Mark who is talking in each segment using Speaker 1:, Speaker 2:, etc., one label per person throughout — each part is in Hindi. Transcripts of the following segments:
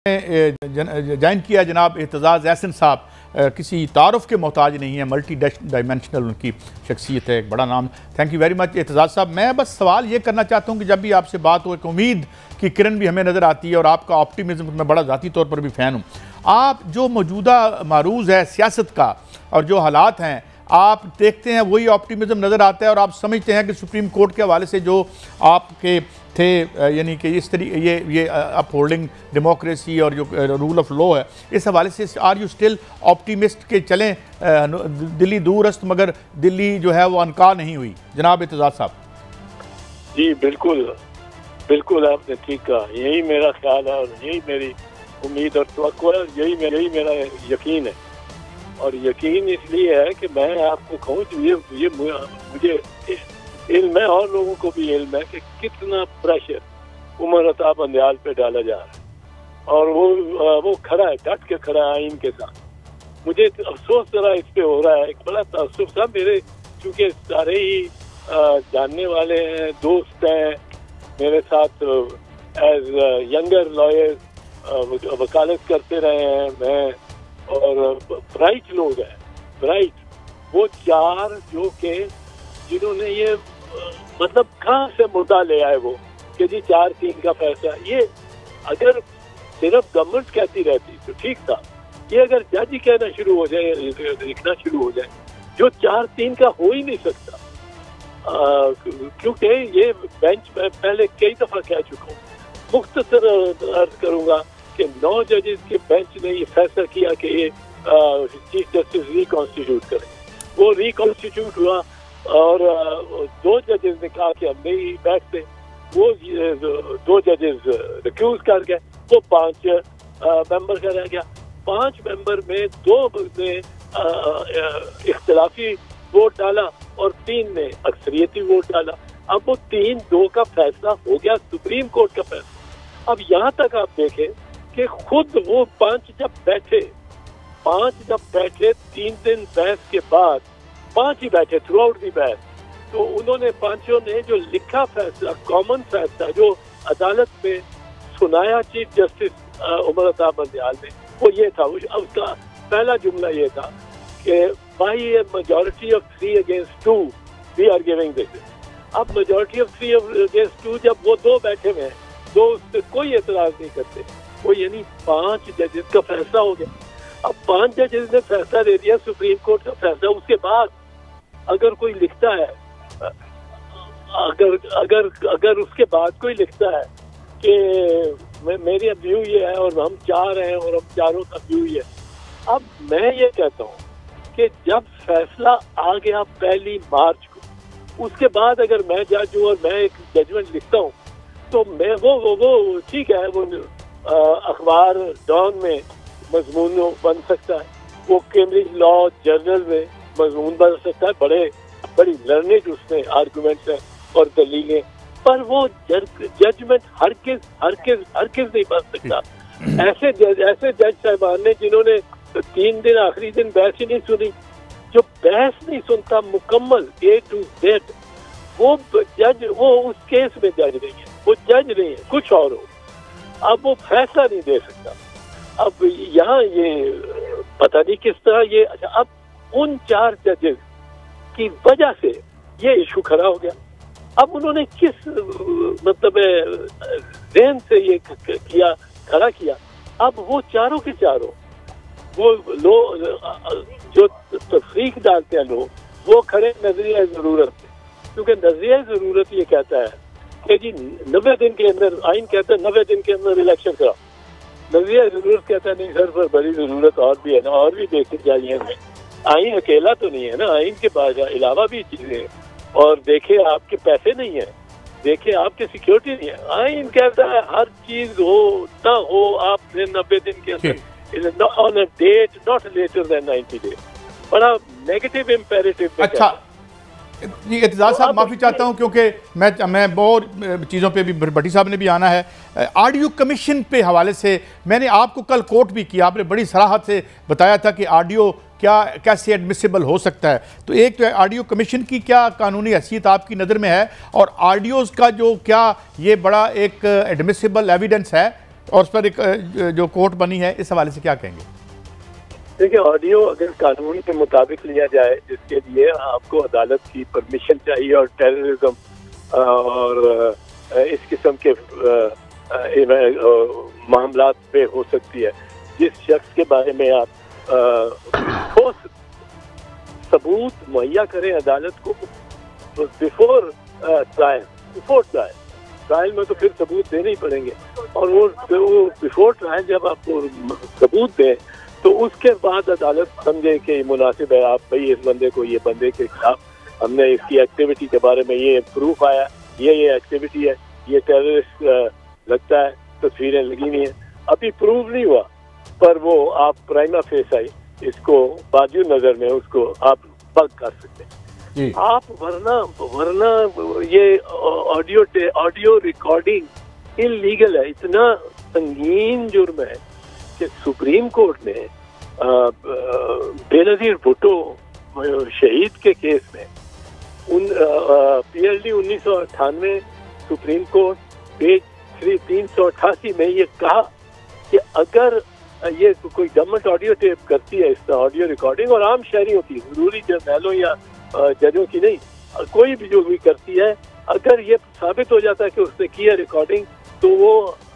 Speaker 1: ज्वाइन किया जनाब एतजाज़ एहसन साहब किसी तारुफ के मोहताज नहीं है, मल्टी डायमेंशनल उनकी शख्सियत है, एक बड़ा नाम। Thank you very much Aitzaz साहब। मैं बस सवाल ये करना चाहता हूँ कि जब भी आपसे बात हो, एक उम्मीद की किरण भी हमें नज़र आती है और आपका ऑप्टिमिज़्म मैं बड़ा ज़ाती तौर पर भी फ़ैन हूँ। आप जो मौजूदा मारूज़ है सियासत का और जो हालात हैं आप देखते हैं वही ऑप्टिमिज़्म नज़र आता है और आप समझते हैं कि सुप्रीम कोर्ट के हवाले से जो आपके थे यानी कि इस तरीके ये अपहोल्डिंग डेमोक्रेसी और जो रूल ऑफ लॉ है, इस हवाले से आर यू स्टिल ऑप्टिमिस्ट के चलें? दिल्ली दूरस्त मगर दिल्ली जो है वो अनका नहीं हुई। जनाब एतजाज़ साहब।
Speaker 2: जी बिल्कुल बिल्कुल आपने ठीक कहा, यही मेरा ख्याल है और यही मेरी उम्मीद और तवक्को है, यही मेरा यकीन है। और यकीन इसलिए है कि मैं आपको कहूँ तो ये मुझे इल्म है और लोगों को भी इल्म है कि कितना प्रेशर उमर अता बंदयाल पे डाला जा रहा है और वो खड़ा है, डट के खड़ा है आइन के साथ। मुझे अफसोस जरा इस पे हो रहा है, एक बड़ा तअस्सुफ था मेरे, चूँकि सारे ही जानने वाले हैं, दोस्त हैं मेरे साथ, एज यंगर लॉयर वकालत करते रहे हैं मैं, और ब्राइट लोग हैं, ब्राइट वो चार जो के जिन्होंने ये मतलब कहाँ से मुद्दा ले आए वो कि जी 4-3 का फैसला। ये अगर सिर्फ गवर्नमेंट कहती रहती तो ठीक था, ये अगर जज ही कहना शुरू हो जाए, लिखना शुरू हो जाए, जो 4-3 का हो ही नहीं सकता, क्योंकि ये बेंच में पहले कई दफा कह चुका हूँ। मुख्तसर अर्ज करूंगा कि 9 जजेस के बेंच ने ये फैसला किया कि ये चीफ जस्टिस रिकॉन्स्टिट्यूट करें। वो रिकॉन्स्टिट्यूट हुआ और 2 जजेस ने कहा कि हम नहीं बैठते, वो 2 जजेस रिक्यूज कर गए, वो 5 मेंबर का रह गया। 5 मेंबर में 2 ने इख्तिलाफी वोट डाला और 3 ने अक्सरियती वोट डाला। अब वो 3-2 का फैसला हो गया, सुप्रीम कोर्ट का फैसला। अब यहाँ तक आप देखें कि खुद वो 5 जब बैठे 3 दिन बहस के बाद 5 ही बैठे थ्रू आउट दी बहस, तो उन्होंने 5 ने जो लिखा फैसला, कॉमन फैसला जो अदालत में सुनाया चीफ जस्टिस उमर अता बंदयाल ने, वो ये था, उसका पहला जुमला ये था कि by a majority of 3 against 2 we are giving this. अब मेजॉरिटी ऑफ 3 against 2 जब वो 2 बैठे हुए हैं, 2 उस पर कोई एतराज नहीं करते, वो यानी 5 जजेस का फैसला हो गया। अब 5 जजेस ने फैसला दे दिया, सुप्रीम कोर्ट का फैसला। उसके बाद अगर कोई लिखता है, अगर उसके बाद कोई लिखता है कि मेरी व्यू ये है और हम 4 हैं और हम चारों का व्यू ये है। अब मैं ये कहता हूँ कि जब फैसला आ गया 1 मार्च को, उसके बाद अगर मैं जज हूँ और मैं एक जजमेंट लिखता हूँ तो मैं वो ठीक है, वो अखबार डॉन में मजमून बन सकता है, वो कैम्ब्रिज लॉ जर्नल में मजमून बन सकता है, बड़ी लर्नेड उसमें आर्गुमेंट्स हैं और दलीलें, पर वो जजमेंट हर किस नहीं बन सकता। ऐसे जज साहबान ने जिन्होंने 3 दिन आखिरी दिन बहस ही नहीं सुनी, जो बहस नहीं सुनता मुकम्मल A to Z, वो जज वो उस केस में जज नहीं है, वो जज नहीं है, कुछ और हो। अब वो फैसला नहीं दे सकता। अब यहाँ ये पता नहीं किस तरह ये, अब उन 4 जजेस की वजह से ये इशू खड़ा हो गया। अब उन्होंने किस मतलब ज़हन से ये खड़ा किया। अब वो चारों के चारों वो लोग जो तफरीक डालते हैं लोग, वो खड़े नजरिया जरूरत से, क्योंकि नजरिया जरूरत ये कहता है कि जी 90 दिन के अंदर, आइन कहता है 90 दिन के अंदर इलेक्शन कराओ। नजरिया जरूरत कहता है नहीं सर, पर बड़ी जरूरत और भी है ना, और भी देखी जाइए। आइन अकेला तो नहीं है ना, आइन के बाद अलावा भी चीजें, और देखे आपके पैसे नहीं है, देखे आपके सिक्योरिटी नहीं है। आइन कहता है हर चीज हो ना हो आपने 90 दिन के अंदर, on a date not later than 90 days. बड़ा नेगेटिव इम्पेरेटिव।
Speaker 1: अच्छा जी एतजाज़ साहब, माफ़ी चाहता हूँ क्योंकि मैं बहुत चीज़ों पे भी भट्टी साहब ने भी आना है। ऑडियो कमीशन पे हवाले से मैंने आपको कल कोर्ट भी किया, आपने बड़ी सराहत से बताया था कि ऑडियो कैसे एडमिसिबल हो सकता है। तो एक तो ऑडियो कमीशन की क्या कानूनी हैसियत आपकी नज़र में है, और ऑडियोज़ का जो क्या ये बड़ा एक एडमिसिबल एविडेंस है और उस पर एक जो कोर्ट बनी है, इस हवाले से क्या कहेंगे?
Speaker 2: देखिए, ऑडियो अगर कानून के मुताबिक लिया जाए, जिसके लिए आपको अदालत की परमिशन चाहिए और टेररिज्म और इस किस्म के मामला पे हो सकती है, जिस शख्स के बारे में आप ठोस सबूत मुहैया करें अदालत को बिफोर ट्रायल में, तो फिर सबूत देने ही पड़ेंगे। और वो बिफोर ट्रायल जब आपको सबूत दें तो उसके बाद अदालत समझे कि मुनासिब है, आप भाई इस बंदे को, ये बंदे के खिलाफ हमने इसकी एक्टिविटी के बारे में ये प्रूफ आया, ये एक्टिविटी है, ये टेररिस्ट लगता है, तस्वीरें लगी हुई हैं, अभी प्रूव नहीं हुआ, पर वो आप प्राइमा फेसाई इसको बाजू नजर में उसको आप बग कर सकते हैं जी। आप वरना ये ऑडियो रिकॉर्डिंग इलीगल है। इतना संगीन जुर्म है कि सुप्रीम कोर्ट ने बेनजीर भुट्टो शहीद के केस में PLD 1998 सुप्रीम कोर्ट पेज 388 में ये कहा कि अगर ये कोई गवर्नमेंट ऑडियो टेप करती है, इस ऑडियो रिकॉर्डिंग, और आम शहरियों की, जरूरी जर्नैलों या जजों की नहीं, कोई भी जो भी करती है, अगर ये साबित हो जाता है कि उसने की है रिकॉर्डिंग, तो वो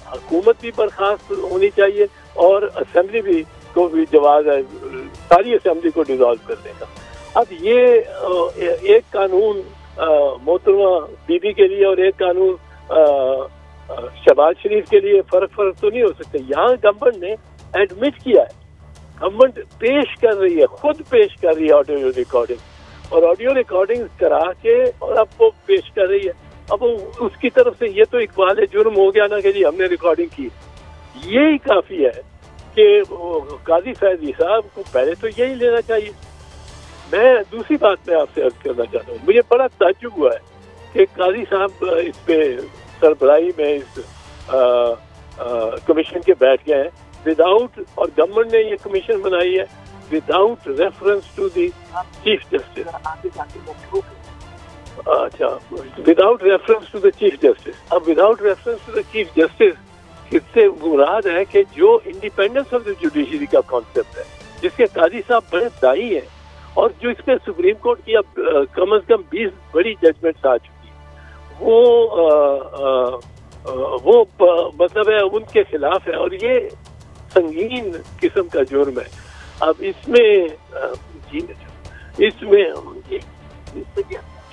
Speaker 2: हुकूमत भी बर्खास्त होनी चाहिए और असेंबली भी को भी जवाब है सारी असेंबली को डिसॉल्व करने का। अब ये एक कानून मोहतरमा बीबी के लिए और एक कानून शहबाज शरीफ के लिए फर्क तो नहीं हो सकता। यहाँ गवर्नमेंट ने एडमिट किया है, गवर्नमेंट पेश कर रही है, खुद पेश कर रही है ऑडियो रिकॉर्डिंग, और ऑडियो रिकॉर्डिंग करा के और अब वो पेश कर रही है। अब उसकी तरफ से ये तो इकबाल जुर्म हो गया ना कि जी हमने रिकॉर्डिंग की, यही काफी है कि काजी फैजी साहब को पहले तो यही लेना चाहिए। मैं दूसरी बात में आपसे अर्ज करना चाहता हूँ, मुझे बड़ा ताज्जुब हुआ है कि काजी साहब इस पे सरबराही में इस कमीशन के बैठ गए हैं विदाउट, और गवर्नमेंट ने ये कमीशन बनाई है without reference to the chief justice. अच्छा, without reference to the chief justice. अब without reference to the chief justice इससे मुराद है कि जो इंडिपेंडेंस ऑफ द जुडिशरी का कॉन्सेप्ट है, जिसके काजी साहब बड़े दाई हैं और जो इसमें सुप्रीम कोर्ट की अब कम से कम 20 बड़ी जजमेंट्स आ चुकी है, वो मतलब है उनके खिलाफ है और ये संगीन किस्म का जुर्म है। अब इसमें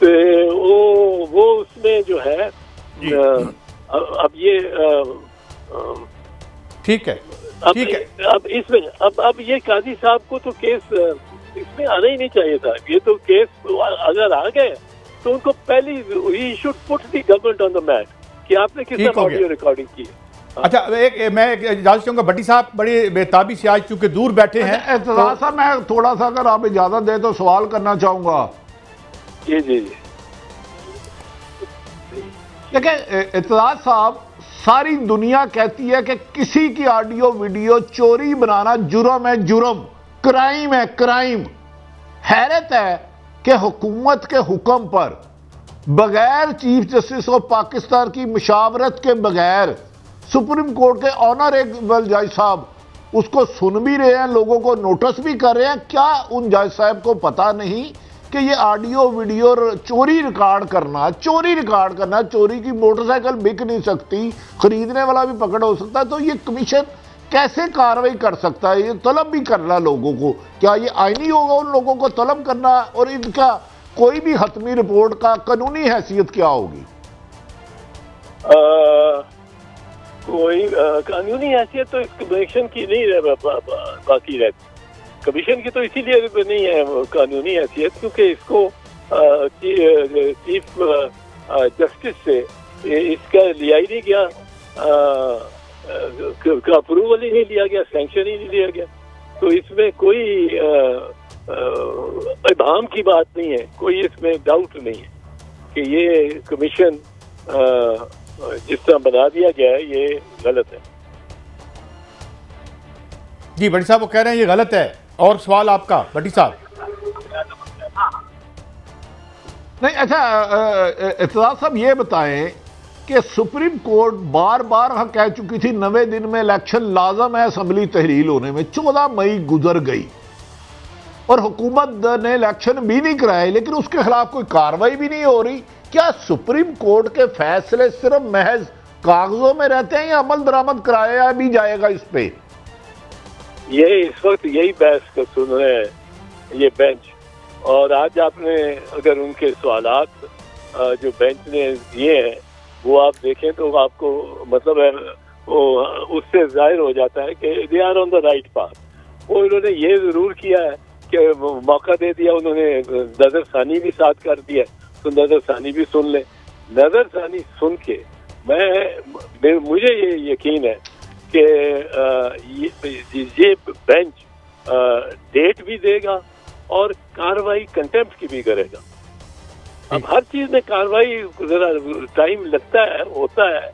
Speaker 2: तो वो उसमें जो है अब ये ठीक है, ठीक है। अब इसमें अब ये काजी साहब को तो केस इसमें आना ही नहीं चाहिए था। ये तो केस अगर आ गए तो उनको पहले ही should put the government on the mat कि आपने किस तरह ऑडियो रिकॉर्डिंग की है।
Speaker 1: अच्छा, मैं इजाजत चाहूंगा, भट्टी साहब बड़ी बेताबी से आज चूंकि दूर बैठे हैं।
Speaker 3: एतजाज साहब, मैं थोड़ा सा अगर आप इजाजत दें तो सवाल करना चाहूंगा।
Speaker 2: जी जी जी।
Speaker 3: देखिए एतजाज साहब, सारी दुनिया कहती है कि किसी की ऑडियो वीडियो चोरी बनाना जुर्म है, जुर्म, क्राइम है, क्राइम। हैरत है कि हुकूमत के हुक्म पर बगैर चीफ जस्टिस ऑफ पाकिस्तान की मुशावरत के बगैर सुप्रीम कोर्ट के ऑनरेबल जज साहब उसको सुन भी रहे हैं, लोगों को नोटिस भी कर रहे हैं। क्या उन जज साहब को पता नहीं कि ये ऑडियो वीडियो चोरी रिकॉर्ड करना, चोरी की मोटरसाइकिल बिक नहीं सकती, खरीदने वाला भी पकड़ हो सकता है, तो ये कमीशन कैसे कार्रवाई कर सकता है? ये तलब भी करना लोगों को, क्या ये आईनी होगा उन लोगों को तलब करना? और इनका कोई भी हतमी रिपोर्ट का कानूनी हैसियत क्या होगी?
Speaker 2: कोई कानूनी हैसियत तो इस कमीशन की नहीं रह बाकी रहती। कमीशन की तो इसीलिए नहीं है कानूनी हैसियत क्योंकि इसको चीफ जस्टिस से इसका लिया ही नहीं गया, अप्रूवल ही नहीं लिया गया, सैंक्शन ही नहीं लिया गया। तो इसमें कोई इबाम की बात नहीं है, कोई इसमें डाउट नहीं है कि ये कमीशन जिस तरह बना दिया गया है ये गलत है।
Speaker 1: जी भट्टी साहब वो कह रहे हैं ये गलत है। और सवाल आपका भट्टी साहब?
Speaker 3: नहीं, अच्छा एतजाज साहब ये बताएं कि सुप्रीम कोर्ट बार बार कह चुकी थी 90 दिन में इलेक्शन लाजम है असम्बली तहलील होने में। 14 मई गुजर गई और हुकूमत ने इलेक्शन भी नहीं कराए, लेकिन उसके खिलाफ कोई कार्रवाई भी नहीं हो रही। क्या सुप्रीम कोर्ट के फैसले सिर्फ महज कागजों में रहते हैं या अमल दरामद कराया भी जाएगा इस पे?
Speaker 2: ये इस वक्त यही बहस कर सुन रहे हैं ये बेंच, और आज आपने अगर उनके सवालात जो बेंच ने दिए हैं वो आप देखें तो आपको मतलब है वो उससे जाहिर हो जाता है कि they are on the right path. वो इन्होंने ये जरूर किया है कि मौका दे दिया, उन्होंने नजरसानी भी साथ कर दिया, तो नजरसानी भी सुन ले। नजरसानी सुन के मुझे ये यकीन है कि ये बेंच डेट भी देगा और कार्रवाई कंटेम्प्ट की भी करेगा। अब हर चीज में कार्रवाई जरा टाइम लगता है, होता है,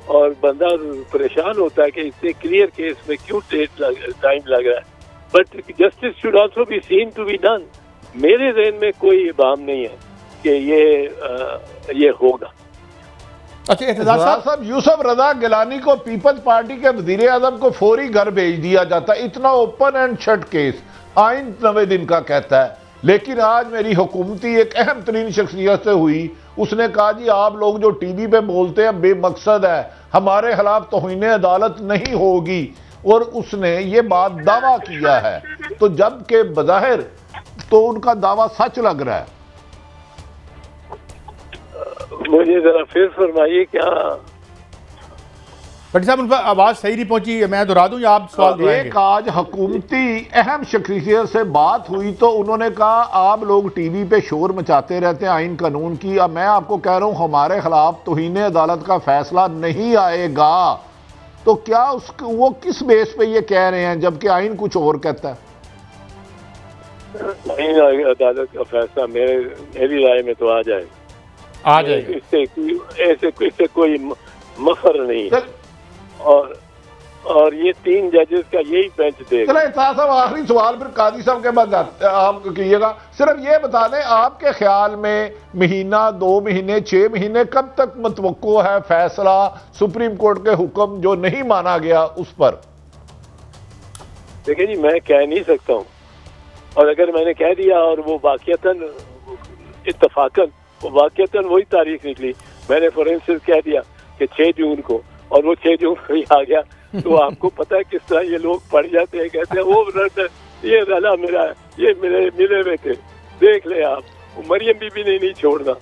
Speaker 2: और बंदा परेशान होता है कि इससे क्लियर केस में क्यों टाइम लग रहा है, but justice should also be seen to be done. मेरे ज़हन में कोई इबाम नहीं है कि ये होगा।
Speaker 1: अच्छा एतजाज़
Speaker 3: साहब, यूसुफ रजा गिलानी को पीपल्स पार्टी के वजीर आजम को फौरी घर भेज दिया जाता, इतना ओपन एंड शट केस, आइन 90 दिन का कहता है। लेकिन आज मेरी हुकूमती एक अहम तरीन शख्सियत से हुई, उसने कहा जी आप लोग जो टीवी पे बोलते हैं बेमकसद है, हमारे खिलाफ तौहीन अदालत नहीं होगी, और उसने ये बात दावा किया है। तो जबकि बज़ाहिर तो उनका दावा सच लग रहा है।
Speaker 2: मुझे जरा फिर फरमाइए क्या
Speaker 1: भट्टी साहब, उन पर आवाज सही नहीं पहुंची, मैं दोहरा दूं या आप सवाल दोहराएंगे?
Speaker 3: एक आज हुकूमती अहम शख्सियत से बात हुई तो उन्होंने कहा आप लोग टीवी पे शोर मचाते रहते हैं आइन कानून की, अब मैं आपको कह रहा हूं हमारे खिलाफ तौहीन अदालत का फैसला नहीं आएगा। तो क्या वो किस बेस पे ये कह रहे हैं जबकि आइन कुछ और कहता है?
Speaker 2: अदालत का फैसला मेरी राय में तो आ जाएगा, इससे कोई मफर नहीं है। और ये 3 जजेस का यही बेंच देगा।
Speaker 3: चलो साहब, आखिरी सवाल फिर काजी साहब के बाद आप कीजिएगा। सिर्फ ये बता दें आपके ख्याल में महीना, 2 महीने, 6 महीने कब तक मुतवक्को है फैसला सुप्रीम कोर्ट के हुक्म जो नहीं माना गया उस पर?
Speaker 2: देखिए जी, मैं कह नहीं सकता हूँ, और अगर मैंने कह दिया और वो वाक़ियतन इत्तफाकन वही तारीख निकली, मैंने फॉर इंस्टेंस कह दिया कि 6 जून को, और वो 6 जून को ही आ गया, तो आपको पता है किस तरह ये लोग पड़ जाते हैं, कहते हैं वो ये रला मेरा, ये मेरे मिले हुए थे, देख ले आप, मरियम बीबी ने नहीं छोड़ना।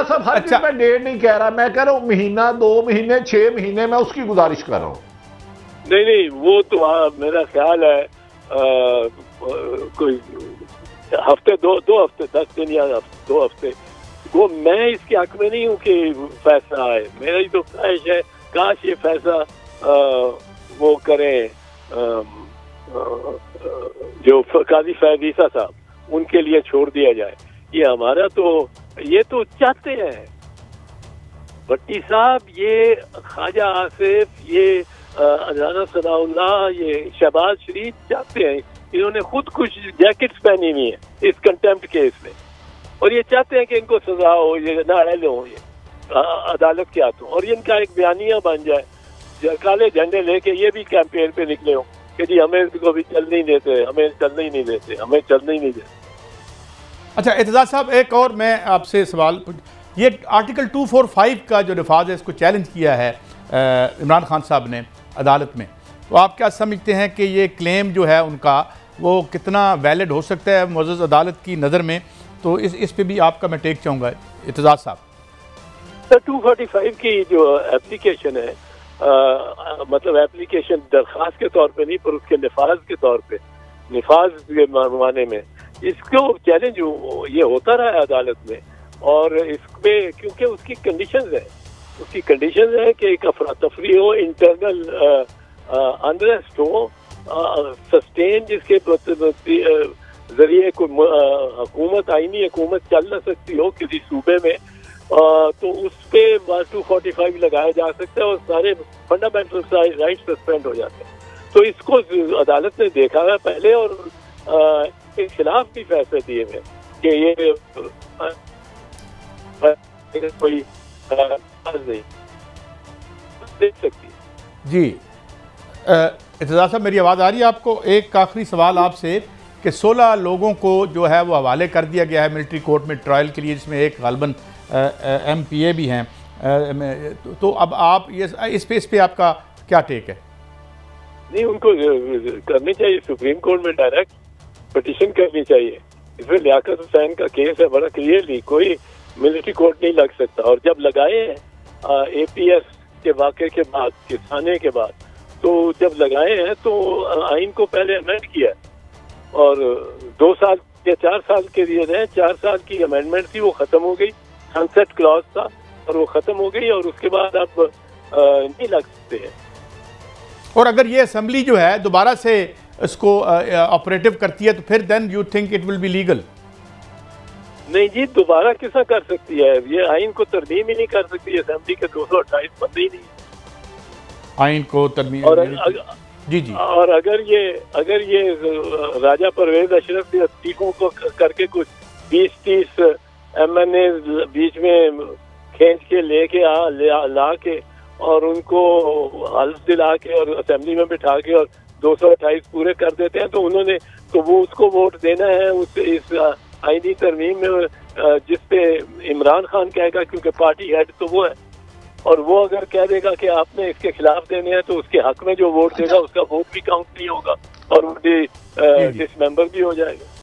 Speaker 3: साहब हर चीज में डेट नहीं कह रहा, मैं कह रहा हूँ महीना, 2 महीने, 6 महीने, मैं उसकी गुजारिश कर रहा हूँ।
Speaker 2: नहीं, वो तो मेरा ख्याल है कोई हफ्ते, 2 हफ्ते, 10 दिन या 2 हफ्ते, वो मैं इसके हक में नहीं हूँ कि फैसला आए। मेरा ही तो ख्वाहिश है काश ये फैसला वो करें जो काजी फैज ईसा साहब, उनके लिए छोड़ दिया जाए। ये हमारा तो ये तो चाहते हैं भट्टी साहब, ये ख्वाजा आसिफ, ये अजाना सनाउल्लाह, ये शहबाज शरीफ चाहते हैं, इन्होंने खुद कुछ जैकेट्स पहनी हुई है इस कंटेम्प्ट केस में, और ये चाहते हैं कि इनको सजा हो, ये नाअहल हो ये अदालत के हाथों, और इनका एक बयानिया बन जाए, काले झंडे लेके ये भी कैंपेन पे निकले हो कि जी हमें इसको भी चलने ही देते, हमें चलने ही नहीं देते, हमें चलने ही नहीं देते।
Speaker 1: अच्छा एतजाज़ साहब, एक और मैं आपसे सवाल, ये आर्टिकल 245 का जो नफाज है इसको चैलेंज किया है इमरान खान साहब ने अदालत में, तो आप क्या समझते हैं कि ये क्लेम जो है उनका वो कितना वैलिड हो सकता है मुअज़्ज़ज़ अदालत की नज़र में? तो इस पे भी आपका मैं टेक चाहूँगा एतजाज़ साहब।
Speaker 2: सर 245 की जो एप्लीकेशन है, मतलब एप्लीकेशन दरख्वास्त के तौर पे नहीं, पर उसके नफाज के तौर पे, नफाज के माने में इसको चैलेंज ये होता रहा है अदालत में, और इसमें क्योंकि उसकी कंडीशन है कि एक अफरा तफरी हो, इंटरनल अनरेस्ट हो, सस्टेन, जिसके जरिए कोई हुकूमत, आईनी हुकूमत चल न सकती हो किसी सूबे में, तो उस पे 245 लगाया जा सकता है और सारे फंडामेंटल राइट सस्पेंड हो जाते हैं। तो इसको अदालत ने देखा है पहले, और के खिलाफ भी फैसले दिए हैं कि ये कोई नहीं देख सकती है।
Speaker 1: जी इत्तेज़ाज़ साहब, मेरी आवाज़ आ रही है आपको? एक आखिरी सवाल आपसे कि 16 लोगों को जो है वो हवाले कर दिया गया है मिलिट्री कोर्ट में ट्रायल के लिए, जिसमें एक गालबन MPA भी हैं, तो अब आप ये इस पे आपका क्या टेक है?
Speaker 2: नहीं, उनको करनी चाहिए, सुप्रीम कोर्ट में डायरेक्ट पिटीशन करनी चाहिए। इसमें लियाकत हुसैन का केस है बड़ा क्लियरली, कोई मिलिट्री कोर्ट नहीं लग सकता। और जब लगाए हैं APS के वाक़े के बाद, किसाने के बाद, तो जब लगाए हैं तो आइन को पहले अमेंड किया और 2 साल या 4 साल के लिए रहे। 4 साल की अमेंडमेंट थी, वो खत्म हो गई, सनसेट क्लॉज था और वो खत्म हो गई, और उसके बाद अब नहीं लग सकते हैं।
Speaker 1: और अगर ये असेंबली जो है दोबारा से इसको ऑपरेटिव करती है तो फिर then you think it will be legal?
Speaker 2: नहीं जी, दोबारा किसा कर सकती है? ये आइन को तरमीम ही नहीं कर सकती असेंबली के 228 बंदे ही नहीं
Speaker 1: आइन को तरमीम।
Speaker 2: और
Speaker 1: जी जी,
Speaker 2: और अगर ये राजा परवेज अशरफ के इस्तीफों को करके कुछ 20-30 MNA बीच में खींच के लेके ला के और उनको हल्फ दिला के और असेंबली में बिठा के और 228 पूरे कर देते हैं, तो उन्होंने तो वो उसको वोट देना है इस आईनी तरमीम में, जिसपे इमरान खान कहेगा, क्योंकि पार्टी हेड तो वो है। और वो अगर कह देगा कि आपने इसके खिलाफ देने हैं, तो उसके हक में जो वोट देगा उसका वोट भी काउंट नहीं होगा और वो डिसमेंबर भी हो जाएगा।